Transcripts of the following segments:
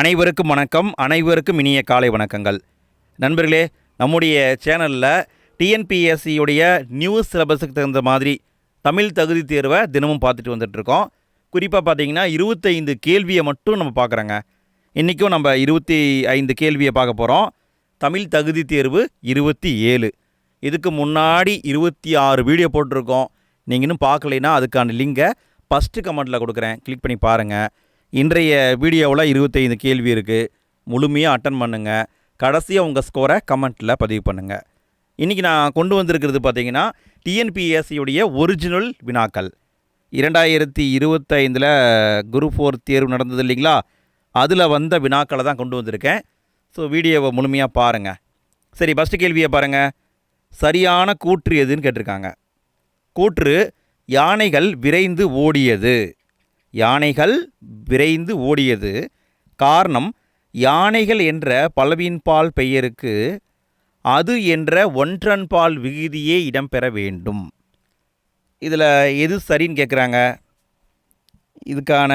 அனைவருக்கும் வணக்கம். அனைவருக்கும் இனிய காலை வணக்கங்கள். நண்பர்களே, நம்முடைய சேனலில் டிஎன்பிஎஸ்சியுடைய நியூ சிலபஸுக்கு தகுந்த மாதிரி தமிழ் தகுதி தேர்வை தினமும் பார்த்துட்டு வந்துட்டுருக்கோம். குறிப்பாக பார்த்தீங்கன்னா 25 கேள்வியை மட்டும் நம்ம பார்க்குறோங்க. இன்றைக்கும் நம்ம 25 கேள்வியை பார்க்க போகிறோம். தமிழ் தகுதி தேர்வு 27. இதுக்கு முன்னாடி 26 வீடியோ போட்டிருக்கோம். நீங்கள் இன்னும் பார்க்கலைன்னா அதுக்கான லிங்கை ஃபஸ்ட்டு கமெண்ட்டில் கொடுக்குறேன், கிளிக் பண்ணி பாருங்கள். இன்றைய வீடியோவில் 25 கேள்வி இருக்குது. முழுமையாக அட்டன் பண்ணுங்கள். கடைசியாக உங்கள் ஸ்கோரை கமெண்ட்டில் பதிவு பண்ணுங்கள். இன்றைக்கி நான் கொண்டு வந்திருக்கிறது பார்த்திங்கன்னா டிஎன்பிஎஸ்சியுடைய ஒரிஜினல் வினாக்கள். 2025 குரூப் 4 தேர்வு நடந்தது இல்லைங்களா, அதில் வந்த வினாக்களை தான் கொண்டு வந்திருக்கேன். ஸோ வீடியோவை முழுமையாக பாருங்கள். சரி, ஃபஸ்ட்டு கேள்வியை பாருங்கள். சரியான கூற்று எதுன்னு கேட்டிருக்காங்க. கூற்று: யானைகள் விரைந்து ஓடியது. யானைகள் விரைந்து ஓடியது. காரணம்: யானைகள் என்ற பலவின்பால் பெயருக்கு அது என்ற ஒன்றன்பால் விகுதியே இடம்பெற வேண்டும். இதில் எது சரின்னு கேட்குறாங்க. இதுக்கான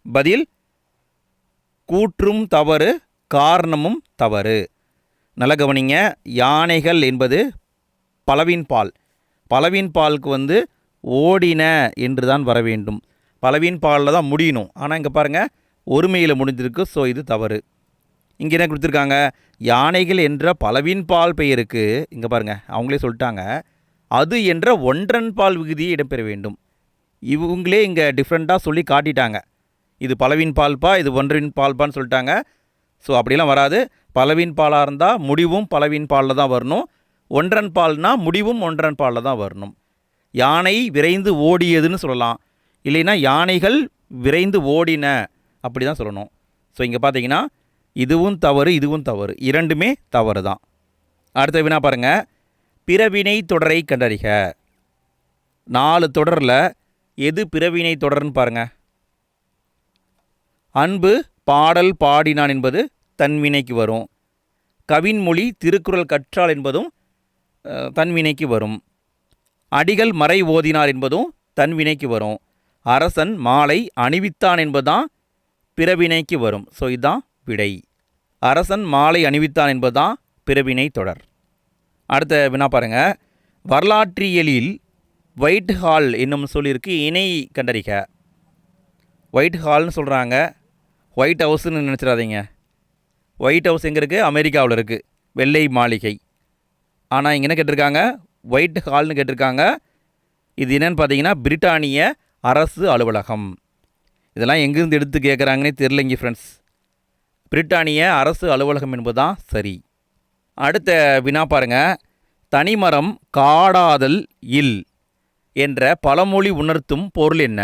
பதில் கூற்றும் தவறு, காரணமும் தவறு. நல்ல கவனிங்க. யானைகள் என்பது பலவின்பால். பலவின்பாலுக்கு ஓடின என்று தான் வர வேண்டும். பலவின்பாலில் தான் முடியணும். ஆனால் இங்கே பாருங்கள், ஒருமையில் முடிஞ்சிருக்கு. ஸோ இது தவறு. இங்கே என்ன கொடுத்துருக்காங்க? யானைகள் என்ற பலவின்பால் பெயருக்கு, இங்கே பாருங்கள், அவங்களே சொல்லிட்டாங்க, அது என்ற ஒன்றன்பால் விகுதியை இடம்பெற வேண்டும். இவங்களே இங்கே டிஃப்ரெண்ட்டாக சொல்லி காட்டிட்டாங்க. இது பலவின்பால்ப்பா, இது ஒன்றின்பால்ப்பான்னு சொல்லிட்டாங்க. ஸோ அப்படிலாம் வராது. பலவின்பாலாக இருந்தால் முடிவும் பலவின்பாலில் தான் வரணும். ஒன்றன்பால்னால் முடிவும் ஒன்றன்பாலில் தான் வரணும். யானை விரைந்து ஓடியதுன்னு சொல்லலாம், இல்லைன்னா யானைகள் விரைந்து ஓடின, அப்படி தான் சொல்லணும். ஸோ இங்கே பார்த்தீங்கன்னா இதுவும் தவறு, இதுவும் தவறு, இரண்டுமே தவறு தான். அடுத்த வினா பாருங்கள். பிறவினை தொடரை கண்டறிக. 4 தொடரில் எது பிறவினை தொடர்னு பாருங்கள். அன்பு பாடல் பாடினான் என்பது தன்வினைக்கு வரும். கவின்மொழி திருக்குறள் கற்றால் என்பதும் தன்வினைக்கு வரும். அடிகள் மறை ஓதினார் என்பதும் தன்வினைக்கு வரும். அரசன் மாலை அணிவித்தான் என்பதுதான் பிறவினைக்கு வரும். ஸோ இதுதான் விடை. அரசன் மாலை அணிவித்தான் என்பதுதான் பிறவினை தொடர். அடுத்த வினா பாருங்கள். வரலாற்றியலில் ஒயிட் ஹால் என்னும் சொல்லிற்கு இணை கண்டறிக. ஒயிட் ஹால்னு சொல்கிறாங்க, ஒயிட் ஹவுஸ்ன்னு நினச்சிடாதீங்க. ஒயிட் ஹவுஸ் எங்கே இருக்குது? அமெரிக்காவில் இருக்குது, வெள்ளை மாளிகை. ஆனால் இங்கே என்ன கேட்டிருக்காங்க? ஒயிட் ஹால்னு கேட்டிருக்காங்க. இது என்னென்னு பார்த்தீங்கன்னா பிரிட்டானிய அரசு அலுவலகம். இதெல்லாம் எங்கேருந்து எடுத்து கேட்குறாங்கன்னே தெரிலங்க ஃப்ரெண்ட்ஸ். பிரிட்டானிய அரசு அலுவலகம் என்பதுதான் சரி. அடுத்த வினா பாருங்கள். தனிமரம் காடாதல் இல் என்ற பழமொழி உணர்த்தும் பொருள் என்ன?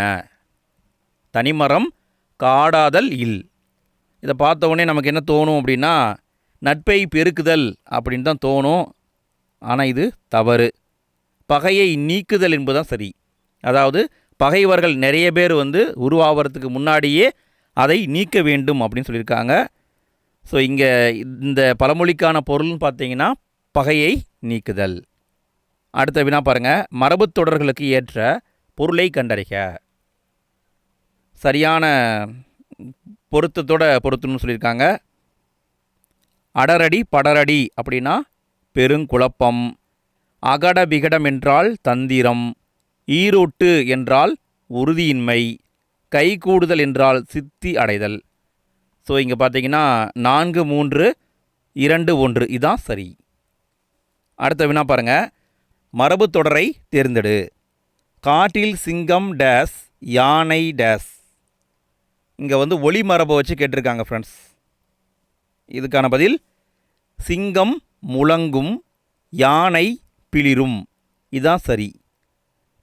தனிமரம் காடாதல் இல். இதை பார்த்த உடனே நமக்கு என்ன தோணும் அப்படின்னா, நட்பை பெருக்குதல் அப்படின்னு தான் தோணும். ஆனால் இது தவறு. பகையை நீக்குதல் என்பதுதான் சரி. அதாவது பகைவர்கள் நிறைய பேர் உருவாகிறதுக்கு முன்னாடியே அதை நீக்க வேண்டும் அப்படின்னு சொல்லியிருக்காங்க. ஸோ இங்கே இந்த பழமொழிக்கான பொருள்னு பார்த்தீங்கன்னா பகையை நீக்குதல். அடுத்த வினா பாருங்கள். மரபு தொடர்களுக்கு ஏற்ற பொருளை கண்டறிக. சரியான பொருத்தணும்னு சொல்லியிருக்காங்க. அடரடி படரடி அப்படின்னா பெருங்குழப்பம். அகட விகடம் என்றால் தந்திரம். ஈரோட்டு என்றால் உறுதியின்மை. கைகூடுதல் என்றால் சித்தி அடைதல். ஸோ இங்கே பார்த்தீங்கன்னா 4, 3, 2, 1 இதுதான் சரி. அடுத்த வினா பாருங்கள். மரபு தொடரை தேர்ந்தெடு. காட்டில் சிங்கம் டேஸ், யானை டேஸ். இங்கே ஒளி மரபை வச்சு கேட்டிருக்காங்க ஃப்ரெண்ட்ஸ். இதுக்கான பதில் சிங்கம் முழங்கும், யானை பிளிரும். இதுதான் சரி.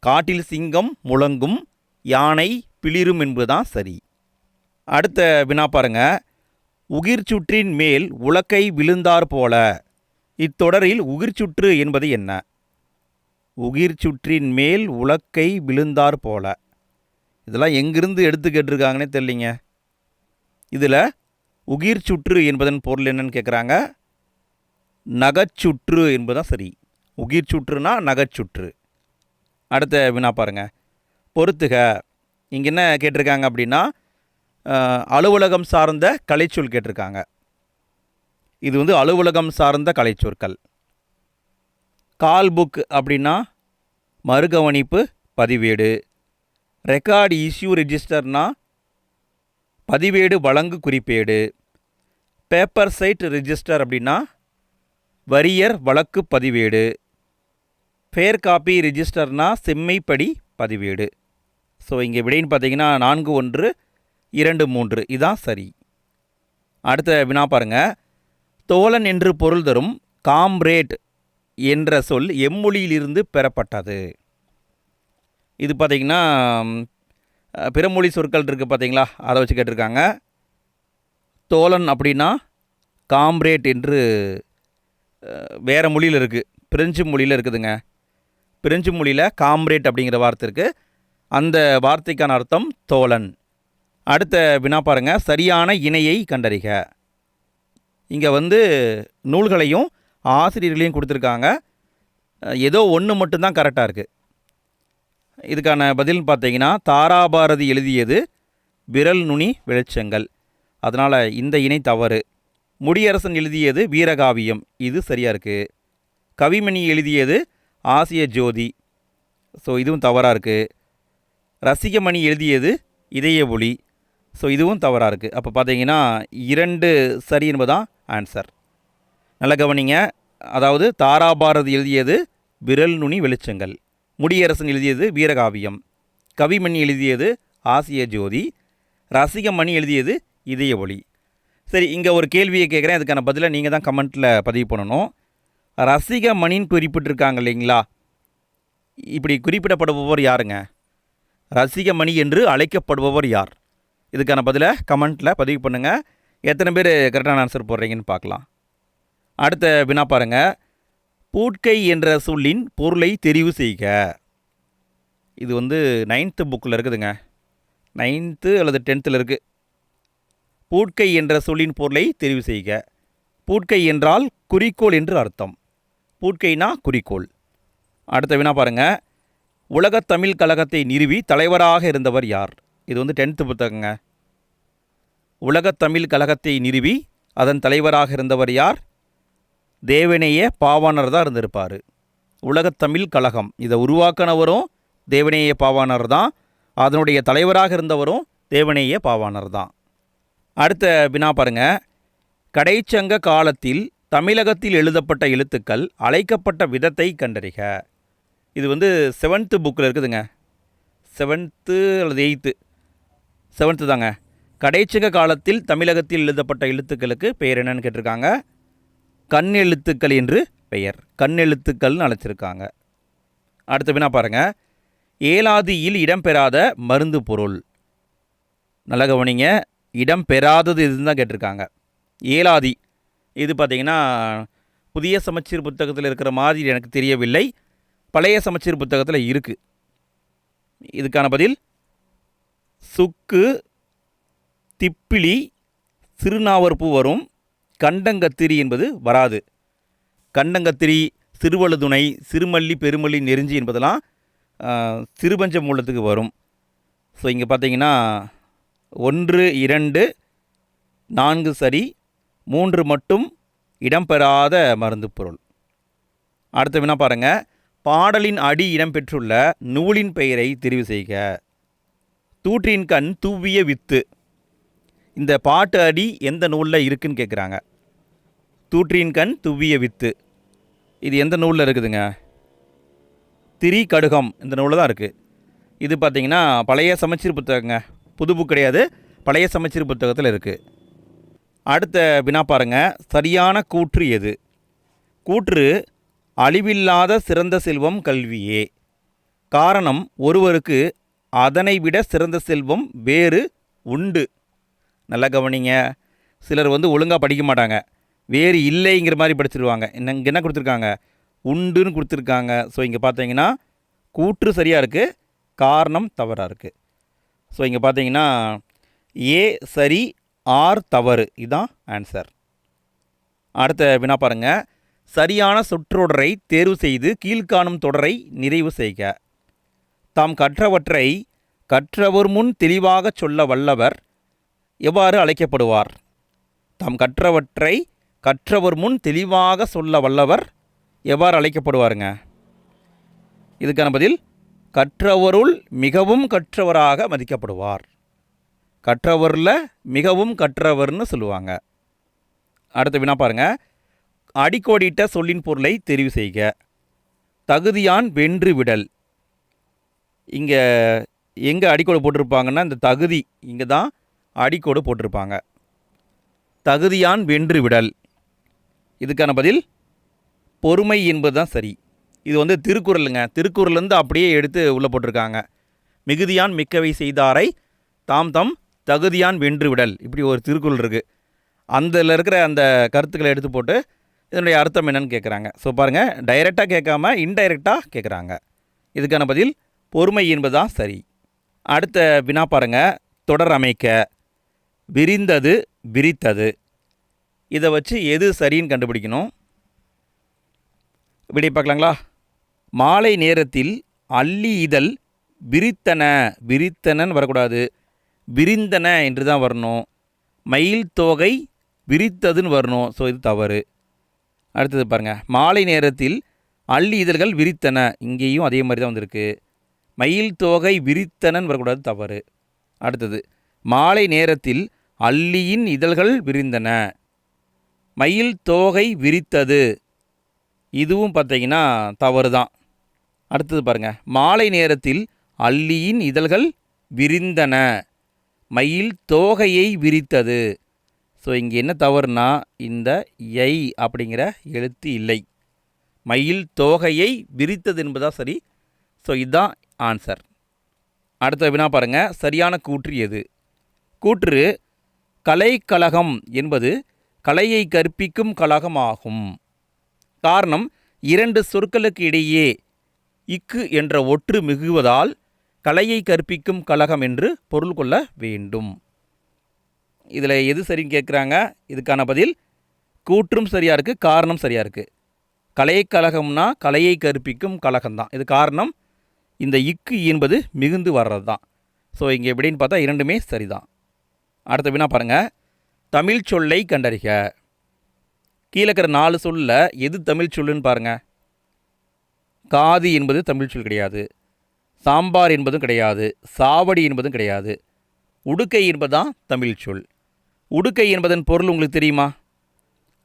காட்டில் சிங்கம் முழங்கும், யானை பிளிரும் என்பதுதான் சரி. அடுத்த வினா பாருங்க. உகிர்ச்சுற்றின் மேல் உலக்கை விழுந்தார் போல. இத்தொடரில் உகிர்ச்சுற்று என்பது என்ன? உகிர்ச்சுற்றின் மேல் உலக்கை விழுந்தார் போல. இதெல்லாம் எங்கிருந்து எடுத்து கேட்டிருக்காங்கன்னே தெரியலிங்க. இதில் உகிர்ச்சுற்று என்பதன் பொருள் என்னன்னு கேட்குறாங்க. நகைச்சுற்று என்பதுதான் சரி. உகிர்ச்சுற்றுனா நகைச்சுற்று. அடுத்த வினா பாருங்கள். பொறுத்துக. இங்கே என்ன கேட்டிருக்காங்க அப்படின்னா, அலுவலகம் சார்ந்த கலைச்சொல் கேட்டிருக்காங்க. இது வந்து அலுவலகம் சார்ந்த கலைச்சொற்கள். கால் புக் அப்படின்னா மறுகவனிப்பு பதிவேடு. ரெக்கார்டு இஷ்யூ ரெஜிஸ்டர்னா பதிவேடு வழங்கு குறிப்பேடு. பேப்பர் சைட் ரெஜிஸ்டர் அப்படின்னா வரியர் வழக்கு பதிவேடு. ஃபேர் காப்பி ரெஜிஸ்டர்னா செம்மைப்படி பதிவேடு. ஸோ இங்கே விடைன்னு பார்த்தீங்கன்னா 4, 1, 2, 3 இதுதான் சரி. அடுத்த வினா பாருங்கள். தோழன் என்று பொருள் தரும் காம்ரேட் என்ற சொல் எம்மொழியிலிருந்து பெறப்பட்டது. இது பார்த்திங்கன்னா பிறமொழி சொற்கள் இருக்குது பார்த்தீங்களா, அதை வச்சு கேட்டிருக்காங்க. தோழன் அப்படின்னா காம்ரேட் என்று வேறு மொழியில் இருக்குது, பிரெஞ்சு மொழியில் இருக்குதுங்க. பிரெஞ்சு மொழியில் காம்ரேட் அப்படிங்கிற வார்த்தை இருக்குது. அந்த வார்த்தைக்கான அர்த்தம் தோழன். அடுத்த வினா பாருங்கள். சரியான இணையை கண்டறிக. இங்கே வந்து நூல்களையும் ஆசிரியர்களையும் கொடுத்துருக்காங்க. ஏதோ ஒன்று மட்டும்தான் கரெக்டாக இருக்குது. இதுக்கான பதில்னு பார்த்தீங்கன்னா தாராபாரதி எழுதியது விரல் நுனி வெளிச்சங்கள், அதனால் இந்த இணை தவறு. முடியரசன் எழுதியது வீரகாவியம், இது சரியாக இருக்குது. கவிமணி எழுதியது ஆசிய ஜோதி, ஸோ இதுவும் தவறாக இருக்குது. ரசிகமணி எழுதியது இதய ஒளி, ஸோ இதுவும் தவறாக இருக்குது. அப்போ பார்த்தீங்கன்னா 2 சரி என்பதுதான் ஆன்சர். நல்ல கவனிங்க. அதாவது தாராபாரதி எழுதியது விரல் நுனி வெளிச்சங்கள், முடியரசன் எழுதியது வீரகாவியம், கவிமணி எழுதியது ஆசிய ஜோதி, ரசிகமணி எழுதியது இதய ஒளி. சரி, இங்கே ஒரு கேள்வியை கேட்குறேன், அதுக்கான பதிலை நீங்கள் தான் கமெண்ட்டில் பதிவு பண்ணணும். ரசிகமணின்னு குறிப்பிட்டிருக்காங்க இல்லைங்களா, இப்படி குறிப்பிடப்படுபவர் யாருங்க? ரசிகமணி என்று அழைக்கப்படுபவர் யார்? இதுக்கான பதிலை கமெண்ட்டில் பதிவு பண்ணுங்கள். எத்தனை பேர் கரெக்டான ஆன்சர் போடுறீங்கன்னு பார்க்கலாம். அடுத்த வினா பாருங்கள். பூட்கை என்ற சொல்லின் பொருளை தெரிவு செய்க. இது வந்து 9th புக்கில் இருக்குதுங்க, 9th அல்லது 10th இருக்குது. பூட்கை என்ற சொல்லின் பொருளை தெரிவு செய்க. பூட்கை என்றால் குறிக்கோள் என்று அர்த்தம். பூட்கைனா குறிக்கோள். அடுத்த வினா பாருங்கள். உலகத் தமிழ் கழகத்தை நிறுவி தலைவராக இருந்தவர் யார்? இது வந்து 10th புத்தகங்க. உலகத் தமிழ் கழகத்தை நிறுவி அதன் தலைவராக இருந்தவர் யார்? தேவநேய பாவாணர் தான் இருந்திருப்பார். உலகத் தமிழ் கழகம் இதை உருவாக்கினவரும் தேவநேய பாவாணர் தான், அதனுடைய தலைவராக இருந்தவரும் தேவநேய பாவாணர் தான். அடுத்த வினா பாருங்கள். கடைச்சங்க காலத்தில் தமிழகத்தில் எழுதப்பட்ட எழுத்துக்கள் அழைக்கப்பட்ட விதத்தை கண்டறிக. இது வந்து 7th புக்கில் இருக்குதுங்க, 7th அல்லது 8th, 7th தாங்க. கடைச்சங்க காலத்தில் தமிழகத்தில் எழுதப்பட்ட எழுத்துக்களுக்கு பெயர் என்னன்னு கேட்டிருக்காங்க. கண் எழுத்துக்கள் என்று பெயர், கண் எழுத்துக்கள்னு அழைச்சிருக்காங்க. அடுத்த வினா பாருங்கள். ஏலாதியில் இடம்பெறாத மருந்து பொருள். நல்ல கவனிங்க, இடம்பெறாதது இதுன்னு தான் கேட்டிருக்காங்க. ஏலாதி இது பார்த்திங்கன்னா புதிய சமச்சீர் புத்தகத்தில் இருக்கிற மாதிரி எனக்கு தெரியவில்லை, பழைய சமச்சீர் புத்தகத்தில் இருக்குது. இதுக்கான பதில் சுக்கு, திப்பிலி, சிறுநாவற்பூ வரும், கண்டங்கத்திரி என்பது வராது. கண்டங்கத்திரி, சிறுவழுதுணை, சிறுமல்லி, பெருமல்லி, நெருஞ்சி என்பதெல்லாம் சிறுபஞ்ச மூலத்துக்கு வரும். ஸோ இங்கே பார்த்தீங்கன்னா 1, 2, 4 சரி, 3 மட்டும் இடம்பெறாத மருந்து பொருள். அடுத்த வினா பாருங்கள். பாடலின் அடி இடம்பெற்றுள்ள நூலின் பெயரை தெரிவு செய்க. தூற்றின் கண் தூவிய வித்து. இந்த பாட்டு அடி எந்த நூலில் இருக்குதுன்னு கேட்குறாங்க. தூற்றின் கண் தூவிய வித்து இது எந்த நூலில் இருக்குதுங்க? திரி கடுகம் இந்த நூலில் தான் இருக்குது. இது பார்த்திங்கன்னா பழைய சமச்சீர் புத்தகங்க, புது புக் கிடையாது, பழைய சமச்சீர் புத்தகத்தில் இருக்குது. அடுத்த வினா பாருங்கள். சரியான கூற்று எது? கூற்று அழிவில்லாத சிறந்த செல்வம் கல்வியே. காரணம் ஒருவருக்கு அதனை விட சிறந்த செல்வம் வேறு உண்டு. நல்லா கவனிங்க. சிலர் வந்து ஒழுங்காக படிக்க மாட்டாங்க, வேறு இல்லைங்கிற மாதிரி படிச்சிருவாங்க. இங்கே என்ன கொடுத்துருக்காங்க? உண்டுன்னு கொடுத்துருக்காங்க. ஸோ இங்கே பார்த்தீங்கன்னா கூற்று சரியாக இருக்குது, காரணம் தவறாக இருக்குது. ஸோ இங்கே பார்த்தீங்கன்னா ஏ சரி, ஆர் தவறு, இதுதான் ஆன்சர். அடுத்த வினா பாருங்கள். சரியான சொற்றொடரை தேர்வு செய்து கீழ்காணும் தொடரை நிறைவு செய்க. தாம் கற்றவற்றை கற்றவர் முன் தெளிவாக சொல்ல வல்லவர் எவ்வாறு அழைக்கப்படுவார்? தாம் கற்றவற்றை கற்றவர் முன் தெளிவாக சொல்ல வல்லவர் எவ்வாறு அழைக்கப்படுவாருங்க? இதுக்கான பதில் கற்றவருள் மிகவும் கற்றவராக மதிக்கப்படுவார். கற்றவரில் மிகவும் கற்றவர்னு சொல்லுவாங்க. அடுத்த வினா பாருங்க. அடிக்கோடிட்ட சொல்லின் பொருளை தெரிவு செய்க. தகுதியான் வென்று விடல். இங்கே எங்கே அடிக்கோடு போட்டிருப்பாங்கன்னா இந்த தகுதி இங்கே தான் அடிக்கோடு போட்டிருப்பாங்க. தகுதியான் வென்று விடல். இதுக்கான பதில் பொறுமை என்பது தான் சரி. இது திருக்குறளுங்க. திருக்குறள்லேருந்து அப்படியே எடுத்து உள்ளே போட்டிருக்காங்க. மிகுதியான் மிக்கவை செய்தாரை தாம் தம் தகுதியான் வென்று விடல். இப்படி ஒரு திருக்குறள் இருக்குது. அதில் இருக்கிற அந்த கருத்துக்களை எடுத்து போட்டு இதனுடைய அர்த்தம் என்னன்னு கேட்குறாங்க. ஸோ பாருங்கள், டைரெக்டாக கேட்காம இன்டைரக்டாக கேட்குறாங்க. இதுக்கான பதில் பொறுமை என்பது தான் சரி. அடுத்த வினா பாருங்கள். தொடர் அமைக்க. விரிந்தது விரித்தது. இதை வச்சு எது சரின்னு கண்டுபிடிக்கணும். விடை பார்க்கலாங்களா? மாலை நேரத்தில் அள்ளி இதழ் விரித்தன. விரித்தனன்னு வரக்கூடாது, விரிந்தன என்று தான் வரணும். மயில் தோகை விரித்ததுன்னு வரணும். ஸோ இது தவறு. அடுத்தது பாருங்கள். மாலை நேரத்தில் அள்ளி இதழ்கள் விரித்தன. இங்கேயும் அதே மாதிரி தான் வந்திருக்கு. மயில் தோகை விரித்தனன்னு வரக்கூடாது, தவறு. அடுத்தது மாலை நேரத்தில் அள்ளியின் இதழ்கள் விரிந்தன. மயில் தோகை விரித்தது. இதுவும் பார்த்தீங்கன்னா தவறு தான். அடுத்தது பாருங்கள். மாலை நேரத்தில் அள்ளியின் இதழ்கள் விரிந்தன. மயில் தோகையை விரித்தது. ஸோ இங்கே என்ன தவறுனா இந்த ஐ அப்படிங்கிற எழுத்து இல்லை. மயில் தோகையை விரித்தது என்பதாக சரி. ஸோ இதுதான் ஆன்சர். அடுத்த வினா பாருங்கள். சரியான கூற்று எது? கூற்று கலைக்கழகம் என்பது கலையை கற்பிக்கும் கழகம் ஆகும். காரணம், இரண்டு சொற்களுக்கு இடையே இக்கு என்ற ஒற்று மிகுவதால் கலையை கற்பிக்கும் கழகம் என்று பொருள் கொள்ள வேண்டும். இதில் எது சரின்னு கேட்குறாங்க. இதுக்கான பதில் கூற்றும் சரியாக இருக்குது, காரணம் சரியாக இருக்குது. கலைக்கழகம்னா கலையை கற்பிக்கும் கழகம்தான். இது காரணம், இந்த இக்கு என்பது மிகுந்து வர்றது தான். ஸோ இங்கே எப்படின்னு பார்த்தா இரண்டுமே சரிதான். அடுத்த வினா பாருங்கள். தமிழ் சொல்லை கண்டறிக. கீழே இருக்கிற 4 சொல்லில் எது தமிழ் சொல்லுன்னு பாருங்கள். காது என்பது தமிழ் சொல் கிடையாது. சாம்பார் என்பதும் கிடையாது. சாவடி என்பதும் கிடையாது. உடுக்கை என்பதுதான் தமிழ் சொல். உடுக்கை என்பதன் பொருள் உங்களுக்கு தெரியுமா?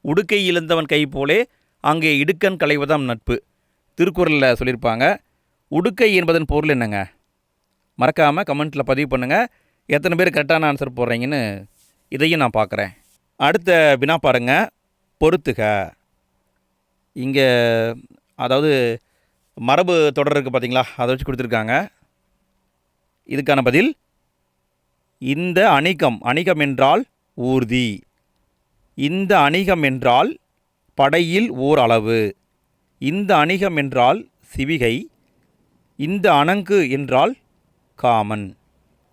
உடுக்கை இழந்தவன் கை போலே அங்கே இடுக்கன் களைவதாம் நட்பு. திருக்குறளில் சொல்லியிருப்பாங்க. உடுக்கை என்பதன் பொருள் என்னங்க? மறக்காமல் கமெண்ட்டில் பதிவு பண்ணுங்கள். எத்தனை பேர் கரெக்டான ஆன்சர் போடுறீங்கன்னு இதையும் நான் பார்க்குறேன். அடுத்த வினா பாருங்கள். பொறுத்துக. இங்கே அதாவது மரபு தொடர் இருக்குது பார்த்தீங்களா, அதை வச்சு கொடுத்துருக்காங்க. இதுக்கான பதில் இந்த அணிகம். அணிகம் என்றால் ஊர்தி. இந்த அணிகம் என்றால் படையில் ஓர் அளவு. இந்த அணிகம் என்றால் சிவிகை. இந்த அணங்கு என்றால் காமன்.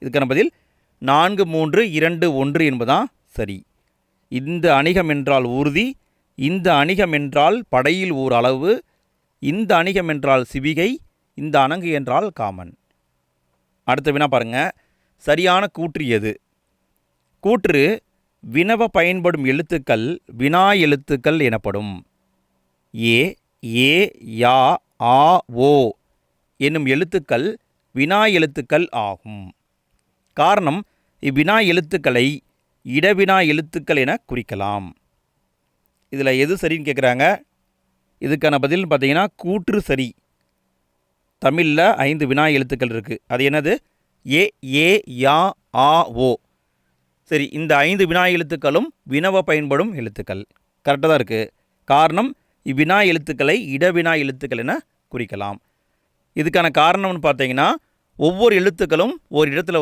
இதுக்கான பதில் 4, 3, 2, 1 என்பதுதான் சரி. இந்த அணிகம் என்றால் ஊர்தி. இந்த அணிகம் என்றால் படையில் ஓர் அளவு. இந்த அணிகம் என்றால் சிவிகை. இந்த அணங்கு என்றால் காமன். அடுத்த வினா பாருங்கள். சரியான கூற்று எது? கூற்று வினவ பயன்படும் எழுத்துக்கள் வினா எழுத்துக்கள் எனப்படும். ஏ, ஏ, யா, ஆ, ஓ என்னும் எழுத்துக்கள் வினா எழுத்துக்கள் ஆகும். காரணம், இவ்வினா எழுத்துக்களை இடவினா எழுத்துக்கள் என குறிக்கலாம். இதில் எது சரின்னு கேட்குறாங்க. இதுக்கான பதில் பார்த்தீங்கன்னா கூற்று சரி. தமிழில் 5 வினா எழுத்துக்கள் இருக்குது. அது என்னது? ஏ, ஏ, யா, ஆ, ஓ. சரி, இந்த 5 வினா எழுத்துக்களும் வினவ பயன்படும் எழுத்துக்கள். கரெக்டாக தான் இருக்குது. காரணம், இவ்வினா எழுத்துக்களை இடவினா எழுத்துக்கள் என குறிக்கலாம். இதுக்கான காரணம்னு பார்த்தீங்கன்னா ஒவ்வொரு எழுத்துக்களும் ஒரு இடத்துல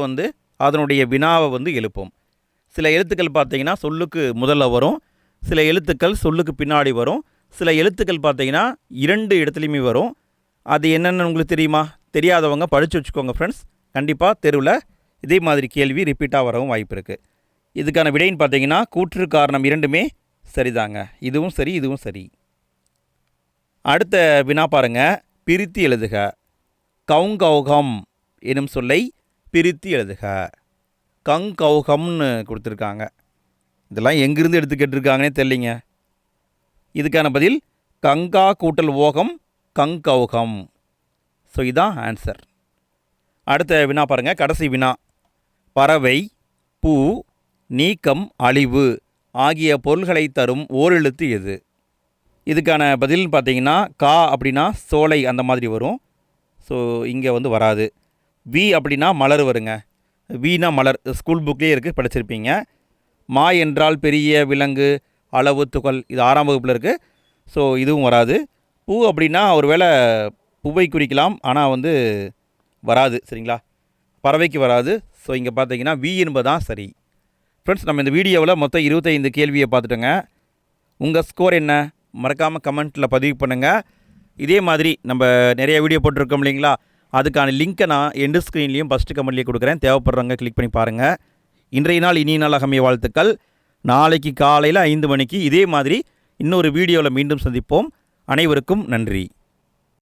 அதனுடைய வினாவை எழுப்பும். சில எழுத்துக்கள் பார்த்தீங்கன்னா சொல்லுக்கு முதல்ல வரும். சில எழுத்துக்கள் சொல்லுக்கு பின்னாடி வரும். சில எழுத்துக்கள் பார்த்தீங்கன்னா 2 இடத்துலையுமே வரும். அது என்னென்னு உங்களுக்கு தெரியுமா? தெரியாதவங்க படித்து வச்சுக்கோங்க ஃப்ரெண்ட்ஸ். கண்டிப்பாக தெருவில் இதே மாதிரி கேள்வி ரிப்பீட்டாக வரவும் வாய்ப்பு இருக்குது. இதுக்கான விடைன்னு பார்த்தீங்கன்னா கூற்று காரணம் இரண்டுமே சரிதாங்க. இதுவும் சரி, இதுவும் சரி. அடுத்த வினா பாருங்கள். பிரித்து எழுதுக. கவுங்கௌகம் எனும் சொல்லை பிரித்து எழுதுக. கங்கௌகம்னு கொடுத்துருக்காங்க. இதெல்லாம் எங்கேருந்து எடுத்து கேட்டிருக்காங்கன்னே தெரியலிங்க. இதுக்கான பதில் கங்கா கூட்டல் ஓகம் கங்கௌகம். ஸோ இதுதான் ஆன்சர். அடுத்த வினா பாருங்கள், கடைசி வினா. பறவை, பூ, நீக்கம், அழிவு ஆகிய பொருள்களை தரும் ஓரெழுத்து எது? இதுக்கான பதில் பார்த்தீங்கன்னா கா அப்படின்னா சோலை அந்த மாதிரி வரும். ஸோ இங்கே வராது. வி அப்படின்னா மலர் வருங்க. வீணா மலர் ஸ்கூல் புக்லேயே இருக்குது, படிச்சிருப்பீங்க. மா என்றால் பெரிய, விலங்கு, அளவு, துகள், இது 6ஆம் வகுப்பில் இருக்குது. ஸோ இதுவும் வராது. பூ அப்படின்னா ஒரு வேளை பூவை குறிக்கலாம், ஆனால் வராது. சரிங்களா, பறவைக்கு வராது. ஸோ இங்கே பார்த்தீங்கன்னா வி என்பதான் சரி. ஃப்ரெண்ட்ஸ், நம்ம இந்த வீடியோவில் மொத்தம் 25 கேள்வியை பார்த்துட்டோங்க. உங்கள் ஸ்கோர் என்ன? மறக்காமல் கமெண்ட்டில் பதிவு பண்ணுங்கள். இதே மாதிரி நம்ம நிறைய வீடியோ போட்டிருக்கோம் இல்லைங்களா, அதுக்கான லிங்க்கை நான் எண்டு ஸ்க்ரீன்லேயும் ஃபஸ்ட்டு கமெண்ட்லேயே கொடுக்குறேன். தேவைப்படுறவங்க கிளிக் பண்ணி பாருங்கள். இன்றைய நாள் இனிய நாளாக அமைய வாழ்த்துக்கள். நாளைக்கு காலையில் 5 மணிக்கு இதே மாதிரி இன்னொரு வீடியோவில் மீண்டும் சந்திப்போம். அனைவருக்கும் நன்றி.